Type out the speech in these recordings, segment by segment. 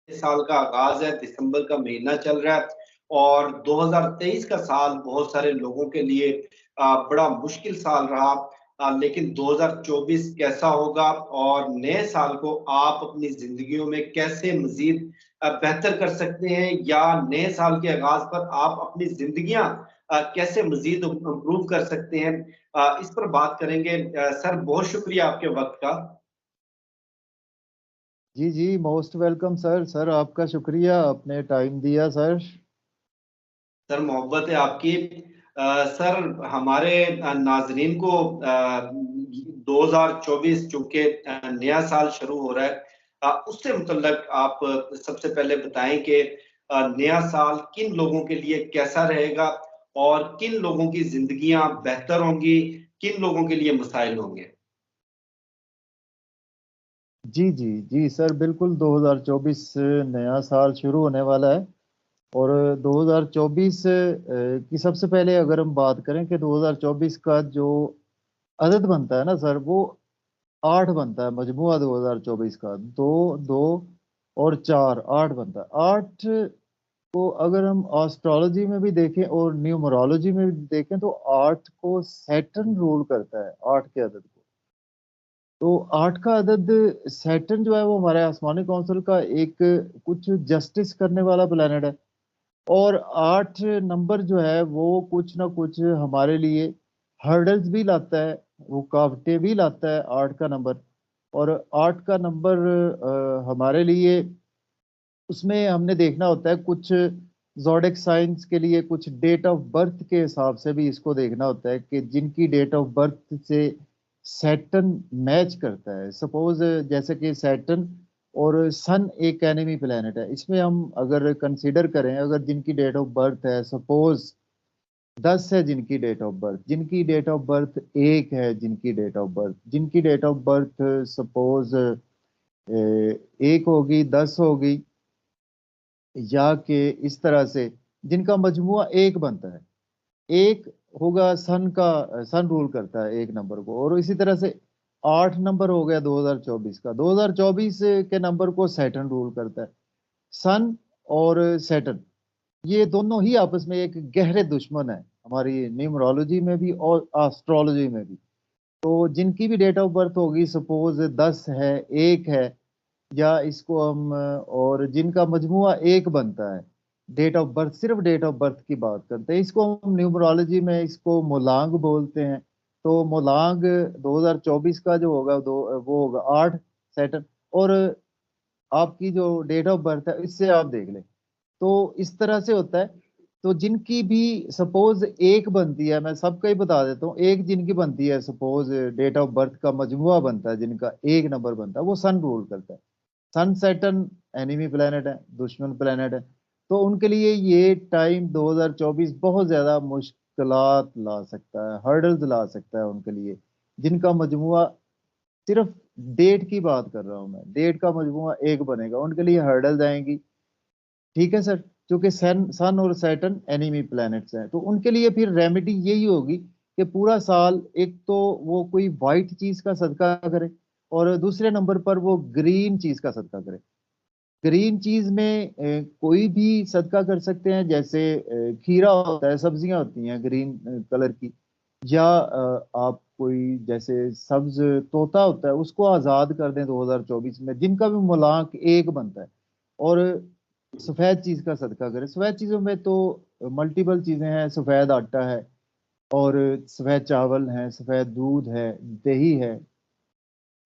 साल का आगाज है, दिसंबर का महीना चल रहा है और 2023 का साल बहुत सारे लोगों के लिए बड़ा मुश्किल साल रहा। लेकिन 2024 कैसा होगा और नए साल को आप अपनी जिंदगियों में कैसे मजीद बेहतर कर सकते हैं, या नए साल के आगाज पर आप अपनी जिंदगियां कैसे मजीद इम्प्रूव कर सकते हैं, इस पर बात करेंगे। सर, बहुत शुक्रिया आपके वक्त का। जी जी, मोस्ट वेलकम सर। सर आपका शुक्रिया, आपने टाइम दिया सर। सर, मोहब्बत है आपकी। सर, हमारे नाजरीन को 2024 चूंकि नया साल शुरू हो रहा है, उससे मुतल्लक आप सबसे पहले बताएं कि नया साल किन लोगों के लिए कैसा रहेगा और किन लोगों की जिंदगियां बेहतर होंगी, किन लोगों के लिए मसाइल होंगे। जी जी जी सर, बिल्कुल 2024 नया साल शुरू होने वाला है। और 2024 की सबसे पहले अगर हम बात करें कि 2024 का जो अदद बनता है ना सर, वो 8 बनता है। मजमुआ 2024 का दो दो और 4, 8 बनता है। 8 को अगर हम एस्ट्रोलॉजी में भी देखें और न्यूमरोलॉजी में भी देखें तो 8 को सैटर्न रूल करता है, 8 के अदद को। तो 8 का अदद सैटर्न जो है वो हमारे आसमानी काउंसिल का एक कुछ जस्टिस करने वाला प्लेनेट है। और 8 नंबर जो है वो कुछ ना कुछ हमारे लिए हर्डल्स भी लाता है, रुकावटें भी लाता है 8 का नंबर। और 8 का नंबर हमारे लिए, उसमें हमने देखना होता है कुछ ज़ोडिएक साइंस के लिए, कुछ डेट ऑफ बर्थ के हिसाब से भी इसको देखना होता है कि जिनकी डेट ऑफ बर्थ से सैटर्न मैच करता है। सपोज जैसे कि सैटर्न और सन एक एनिमी प्लेनेट है, इसमें हम अगर कंसीडर करें, अगर जिनकी डेट ऑफ बर्थ है सपोज 10 है, जिनकी डेट ऑफ बर्थ, जिनकी डेट ऑफ बर्थ 1 है, जिनकी डेट ऑफ बर्थ, जिनकी डेट ऑफ बर्थ सपोज 1 होगी, 10 होगी, या कि इस तरह से जिनका मजमुआ 1 बनता है। 1 होगा सन का, सन रूल करता है 1 नंबर को। और इसी तरह से 8 नंबर हो गया 2024 का, 2024 के नंबर को सैटर्न रूल करता है। सन और सैटर्न, ये दोनों ही आपस में एक गहरे दुश्मन है हमारी न्यूमरोलॉजी में भी और एस्ट्रोलॉजी में भी। तो जिनकी भी डेट ऑफ बर्थ होगी सपोज 10 है, 1 है, या इसको हम और जिनका मजमुआ 1 बनता है, डेट ऑफ बर्थ, सिर्फ डेट ऑफ बर्थ की बात करते हैं, इसको हम न्यूमरोलॉजी में इसको मोलांग बोलते हैं। तो मोलांग 2024 का जो होगा वो होगा 8 सैटर्न। और आपकी जो डेट ऑफ बर्थ है इससे आप देख लें, तो इस तरह से होता है। तो जिनकी भी सपोज 1 बनती है, मैं सबका ही बता देता हूँ, 1 जिनकी बनती है सपोज डेट ऑफ बर्थ का मजमुआ बनता है, जिनका 1 नंबर बनता है, वो सन रूल करता है। सन सैटर्न एनिमी प्लेनेट है, दुश्मन प्लेनेट है। तो उनके लिए ये टाइम 2024 बहुत ज्यादा मुश्किलात ला सकता है, हर्डल्स ला सकता है उनके लिए, जिनका मजमुआ, सिर्फ डेट की बात कर रहा हूं मैं, डेट का मजमुआ 1 बनेगा, उनके लिए हर्डल्स आएंगी। ठीक है सर, क्योंकि सन सन और सैटर्न एनिमी प्लैनेट्स हैं, तो उनके लिए फिर रेमेडी यही होगी कि पूरा साल एक तो वो कोई वाइट चीज का सदका करे, और दूसरे नंबर पर वो ग्रीन चीज का सदका करे। ग्रीन चीज में कोई भी सदका कर सकते हैं, जैसे खीरा होता है, सब्जियां होती हैं ग्रीन कलर की, या आप कोई जैसे सब्ज तोता होता है उसको आजाद कर दें 2024 में, जिनका भी मुलांक 1 बनता है। और सफेद चीज का सदका करें। सफेद चीजों में तो मल्टीपल चीजें हैं, सफेद आटा है, और सफेद चावल है, सफेद दूध है, दही है,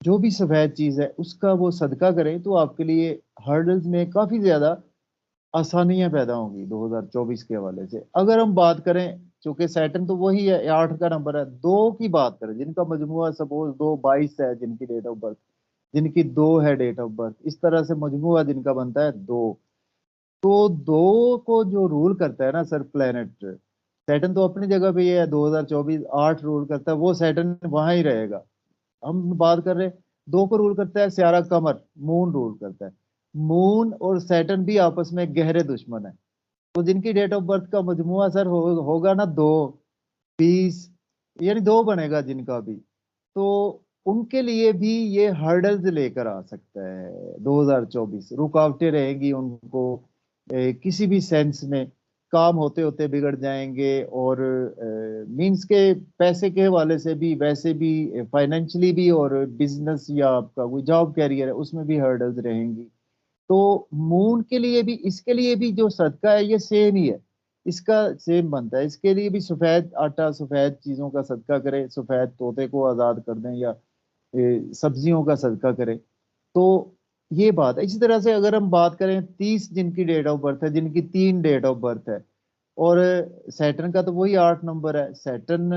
जो भी सफेद चीज है उसका वो सदका करें, तो आपके लिए हर्डल्स में काफी ज्यादा आसानियां पैदा होंगी 2024 के हवाले से। अगर हम बात करें, चूंकि सैटर्न तो वही है, 8 का नंबर है, 2 की बात करें, जिनका मजमुआ सपोज 2 22 है, जिनकी डेट ऑफ बर्थ, जिनकी 2 है डेट ऑफ बर्थ, इस तरह से मजमुआ जिनका बनता है 2। तो 2 को जो रूल करता है ना सर प्लेनेट, सैटर्न तो अपनी जगह पे ही है, 2024 8 रूल करता है, वो सैटर्न वहां ही रहेगा। हम बात कर रहे हैं 2 को रूल करता है सियारा कमर, मून रूल करता है। मून और सैटर्न भी आपस में गहरे दुश्मन है। तो जिनकी डेट ऑफ बर्थ का मजमुआ सर होगा ना 2 20, यानी 2 बनेगा जिनका भी, तो उनके लिए भी ये हर्डल्स लेकर आ सकता है 2024। रुकावटें रहेंगी उनको, किसी भी सेंस में काम होते होते बिगड़ जाएंगे, और मींस के पैसे के हवाले से भी, वैसे भी फाइनेंशियली भी, और बिजनेस या आपका कोई जॉब कैरियर है उसमें भी हर्डल्स रहेंगी। तो मून के लिए भी, इसके लिए भी जो सदका है ये सेम ही है, इसका सेम बनता है। इसके लिए भी सफेद आटा, सफेद चीजों का सदका करें, सफेद तोते को आजाद कर दें, या सब्जियों का सदका करें। तो ये बात है। इसी तरह से अगर हम बात करें 30 जिनकी डेट ऑफ बर्थ है, जिनकी 3 डेट ऑफ बर्थ है, और सैटर्न का तो वही 8 नंबर है। सैटर्न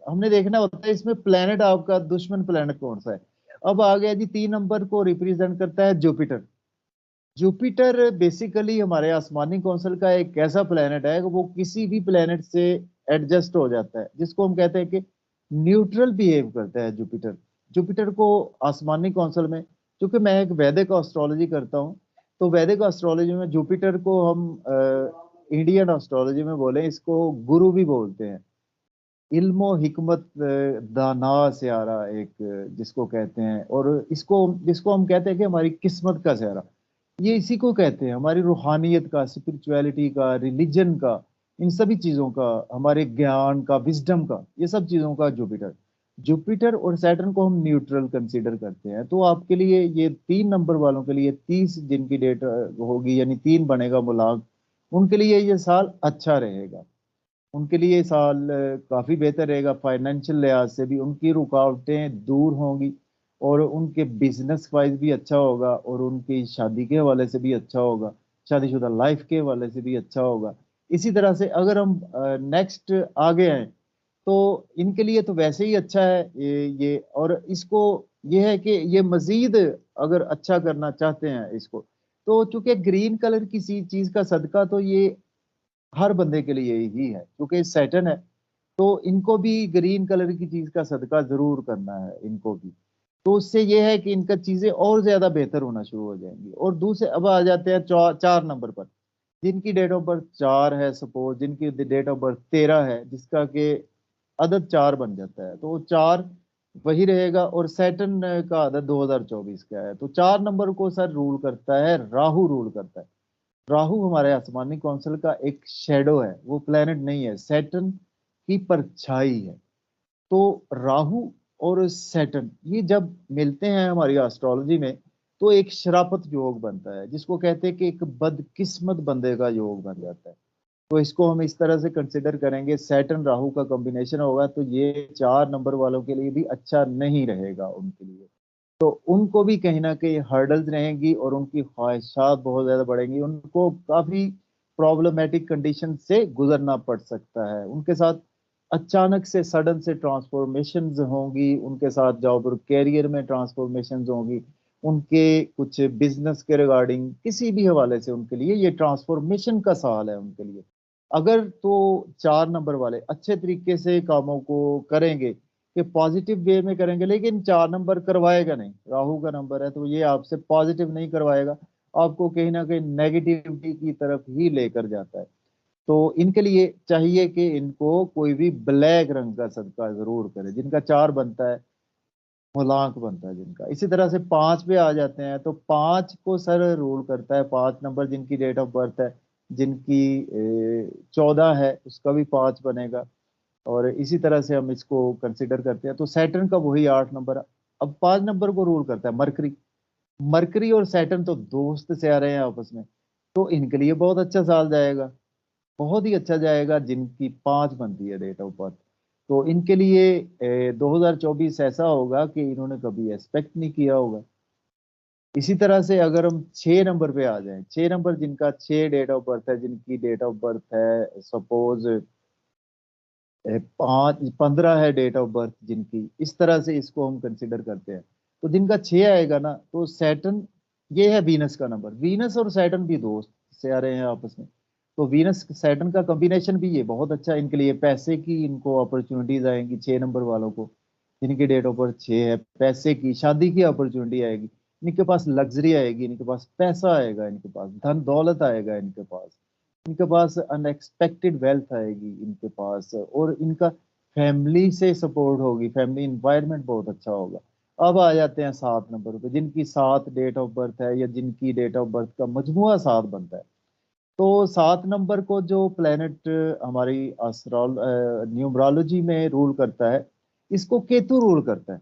हमने देखना होता है इसमें प्लेनेट, आपका दुश्मन प्लेनेट कौन सा है। अब आ गया जी, 3 नंबर को रिप्रेजेंट करता है जुपिटर। जुपिटर बेसिकली हमारे आसमानी कौंसल का एक ऐसा प्लेनेट है कि वो किसी भी प्लेनेट से एडजस्ट हो जाता है, जिसको हम कहते हैं कि न्यूट्रल बिहेव करता है जुपिटर। जुपिटर को आसमानी कौंसल में, क्योंकि मैं एक वैदिक एस्ट्रोलॉजी करता हूँ, तो वैदिक एस्ट्रोलॉजी में जुपिटर को हम इंडियन एस्ट्रोलॉजी में बोले, इसको गुरु भी बोलते हैं। इल्मो हिकमत दाना स्यारा एक, जिसको कहते हैं, और इसको जिसको हम कहते हैं कि हमारी किस्मत का स्यारा, ये इसी को कहते हैं, हमारी रूहानियत का, स्पिरिचुअलिटी का, रिलीजन का, इन सभी चीजों का, हमारे ज्ञान का, विजडम का, ये सब चीजों का जुपिटर। जुपिटर और सैटर्न को हम न्यूट्रल कंसीडर करते हैं। तो आपके लिए ये 3 नंबर वालों के लिए, 30 जिनकी डेट होगी, यानी 3 बनेगा मूलांक, उनके लिए ये साल अच्छा रहेगा। उनके लिए ये साल काफी बेहतर रहेगा। फाइनेंशियल लिहाज से भी उनकी रुकावटें दूर होंगी, और उनके बिजनेस वाइज भी अच्छा होगा, और उनकी शादी के हवाले से भी अच्छा होगा, शादीशुदा लाइफ के हवाले से भी अच्छा होगा। इसी तरह से अगर हम नेक्स्ट आगे आए, तो इनके लिए तो वैसे ही अच्छा है ये, और इसको ये है कि ये मजीद अगर अच्छा करना चाहते हैं इसको, तो चूंकि ग्रीन कलर की चीज का सदका, तो ये हर बंदे के लिए ही है, क्योंकि सैटर्न है। तो इनको भी ग्रीन कलर की चीज का सदका जरूर करना है इनको भी। तो उससे ये है कि इनका चीजें और ज्यादा बेहतर होना शुरू हो जाएंगी। और दूसरे अब आ जाते हैं 4 नंबर पर, जिनकी डेट ऑफ बर्थ 4 है, सपोज जिनकी डेट ऑफ बर्थ 13 है, जिसका के अदद 4 बन जाता है, तो वो 4 वही रहेगा। और सैटर्न का अदद 2024 का है, तो 4 नंबर को सर रूल करता है राहु, रूल करता है। राहु हमारे आसमानी कौंसल का एक शेडो है, वो प्लेनेट नहीं है, सैटर्न की परछाई है। तो राहु और सैटर्न ये जब मिलते हैं हमारी एस्ट्रोलॉजी में, तो एक शराफत योग बनता है, जिसको कहते हैं कि एक बदकिस्मत बंदे का योग बन जाता है। तो इसको हम इस तरह से कंसिडर करेंगे, सैटर्न राहु का कॉम्बिनेशन होगा, तो ये 4 नंबर वालों के लिए भी अच्छा नहीं रहेगा उनके लिए। तो उनको भी कहीं ना कहीं हर्डल्स रहेंगी, और उनकी ख्वाहिशात बहुत ज्यादा बढ़ेंगी, उनको काफी प्रॉब्लमेटिक कंडीशन से गुजरना पड़ सकता है। उनके साथ अचानक से सडन से ट्रांसफॉर्मेशंस होंगी, उनके साथ जॉब और कैरियर में ट्रांसफॉर्मेशंस होंगी, उनके कुछ बिजनेस के रिगार्डिंग किसी भी हवाले से उनके लिए ये ट्रांसफॉर्मेशन का साल है उनके लिए। अगर तो 4 नंबर वाले अच्छे तरीके से कामों को करेंगे, कि पॉजिटिव वे में करेंगे, लेकिन 4 नंबर करवाएगा नहीं, राहु का नंबर है, तो ये आपसे पॉजिटिव नहीं करवाएगा, आपको कहीं ना कहीं नेगेटिविटी की तरफ ही लेकर जाता है। तो इनके लिए चाहिए कि इनको कोई भी ब्लैक रंग का सदका जरूर करे, जिनका 4 बनता है, मूलांक बनता है जिनका। इसी तरह से 5 पे आ जाते हैं, तो 5 को सर रूल करता है, 5 नंबर जिनकी डेट ऑफ बर्थ है, जिनकी 14 है, उसका भी 5 बनेगा। और इसी तरह से हम इसको कंसिडर करते हैं। तो सैटर्न का वही 8 नंबर है। अब 5 नंबर को रूल करता है मरकरी। मरकरी और सैटर्न तो दोस्त से आ रहे हैं आपस में, तो इनके लिए बहुत अच्छा साल जाएगा, बहुत ही अच्छा जाएगा, जिनकी 5 बनती है डेट ऑफ बर्थ। तो इनके लिए 2024 ऐसा होगा कि इन्होंने कभी एक्सपेक्ट नहीं किया होगा। इसी तरह से अगर हम 6 नंबर पे आ जाएं, 6 नंबर जिनका 6 डेट ऑफ बर्थ है, जिनकी डेट ऑफ बर्थ है सपोज 15 है डेट ऑफ बर्थ जिनकी, इस तरह से इसको हम कंसिडर करते हैं। तो जिनका 6 आएगा ना, तो सैटर्न, ये है वीनस का नंबर, वीनस और सैटर्न भी दोस्त से आ रहे हैं आपस में। तो वीनस सैटर्न का कॉम्बिनेशन भी ये बहुत अच्छा है इनके लिए। पैसे की इनको अपॉर्चुनिटीज आएंगी 6 नंबर वालों को, जिनकी डेट ऑफ बर्थ 6 है। पैसे की, शादी की अपॉर्चुनिटी आएगी, इनके पास लग्जरी आएगी, इनके पास पैसा आएगा, इनके पास धन दौलत आएगा, इनके पास अनएक्सपेक्टेड वेल्थ आएगी इनके पास, और इनका फैमिली से सपोर्ट होगी, फैमिली इन्वायरमेंट बहुत अच्छा होगा। अब आ जाते हैं 7 नंबर पे, जिनकी 7 डेट ऑफ बर्थ है या जिनकी डेट ऑफ बर्थ का मजमुआ 7 बनता है। तो 7 नंबर को जो प्लेनेट हमारी एस्ट्रोल न्यूमरोलॉजी में रूल करता है, इसको केतु रूल करता है।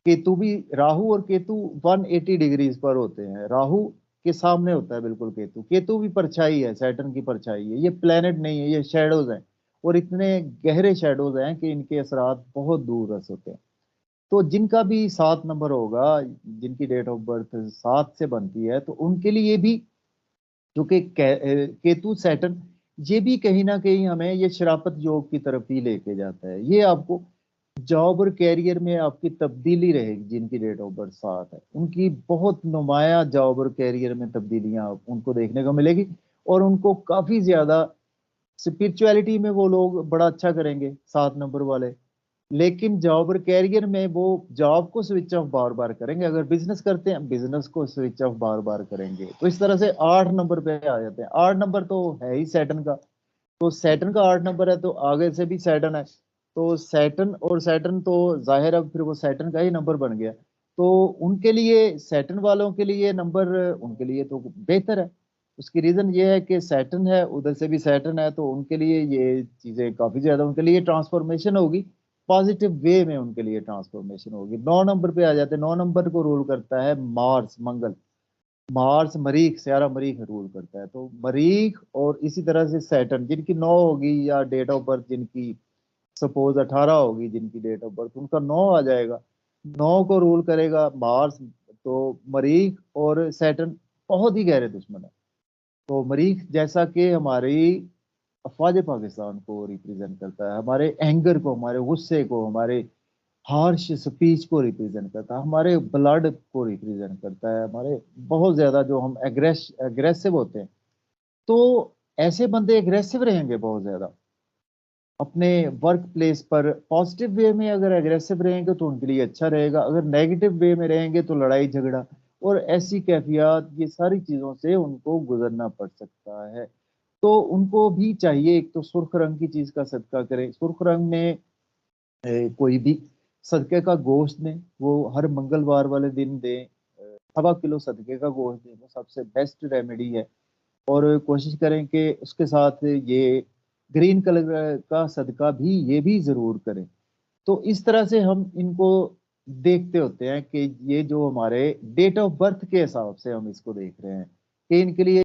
केतु भी, राहु और केतु 180 डिग्रीज पर होते हैं। राहु के सामने होता है बिल्कुल केतु। केतु भी परछाई है, सैटर्न की परछाई है, ये प्लेनेट नहीं है, ये शेडोज हैं। और इतने गहरे शेडोज हैं कि इनके असरात बहुत दूर रस होते हैं। तो जिनका भी 7 नंबर होगा, जिनकी डेट ऑफ बर्थ 7 से बनती है, तो उनके लिए भी, जो कि केतु सैटर्न, ये भी कहीं ना कहीं हमें ये शराफत योग की तरफ ही लेके जाता है। ये आपको जॉब और कैरियर में आपकी तब्दीली रहेगी। जिनकी डेट ऑफ बर्थ 7 है, उनकी बहुत नुमाया जॉब और कैरियर में तब्दीलियां उनको देखने को मिलेगी। और उनको काफी ज्यादा स्पिरिचुअलिटी में वो लोग बड़ा अच्छा करेंगे, 7 नंबर वाले। लेकिन जॉब और कैरियर में वो जॉब को स्विच ऑफ बार बार करेंगे। अगर बिजनेस करते हैं, बिजनेस को स्विच ऑफ बार बार करेंगे। तो इस तरह से 8 नंबर पे आ जाते हैं। 8 नंबर तो है ही सैटर्न का। तो सैटर्न का 8 नंबर है, तो आगे से भी सैटर्न है। तो सैटर्न और सैटर्न तो जाहिर है फिर वो सैटर्न का ही नंबर बन गया। तो उनके लिए, सैटर्न वालों के लिए नंबर, उनके लिए तो बेहतर है। उसकी रीजन ये है कि सैटर्न है, उधर से भी सैटर्न है, तो उनके लिए ये चीजें काफी ज्यादा, उनके लिए ट्रांसफॉर्मेशन होगी। पॉजिटिव वे में उनके लिए ट्रांसफॉर्मेशन होगी। 9 नंबर पे आ जाते हैं। 9 नंबर को रूल करता है मार्स, मंगल। मार्स मरीख, सारा मरीख रूल करता है। तो मरीख और इसी तरह से सैटर्न, जिनकी 9 होगी, या डेट ऑफ बर्थ जिनकी सपोज 18 होगी, जिनकी डेट ऑफ बर्थ उनका 9 आ जाएगा। 9 को रूल करेगा मार्स। तो मरीख और सैटर्न बहुत ही गहरे दुश्मन है। तो मरीख जैसा कि हमारी अफवाज पाकिस्तान को रिप्रेजेंट करता है, हमारे एंगर को, हमारे गुस्से को, हमारे हार्श स्पीच को रिप्रेजेंट करता है, हमारे ब्लड को रिप्रेजेंट करता है, हमारे बहुत ज्यादा जो हम एग्रेसिव होते हैं। तो ऐसे बंदे एग्रेसिव रहेंगे बहुत ज्यादा अपने वर्क प्लेस पर। पॉजिटिव वे में अगर एग्रेसिव रहेंगे तो उनके लिए अच्छा रहेगा। अगर नेगेटिव वे में रहेंगे तो लड़ाई झगड़ा और ऐसी कैफियत, ये सारी चीजों से उनको गुजरना पड़ सकता है। तो उनको भी चाहिए, एक तो सुर्ख रंग की चीज का सदका करें। सुर्ख रंग में कोई भी सदके का गोश्त दें, वो हर मंगलवार वाले दिन दें। 1.25 किलो सदके का गोश्त दें, वो सबसे बेस्ट रेमेडी है। और कोशिश करें कि उसके साथ ये ग्रीन कलर का सदका भी, ये भी जरूर करें। तो इस तरह से हम इनको देखते होते हैं कि ये जो हमारे डेट ऑफ बर्थ के हिसाब से हम इसको देख रहे हैं कि इनके लिए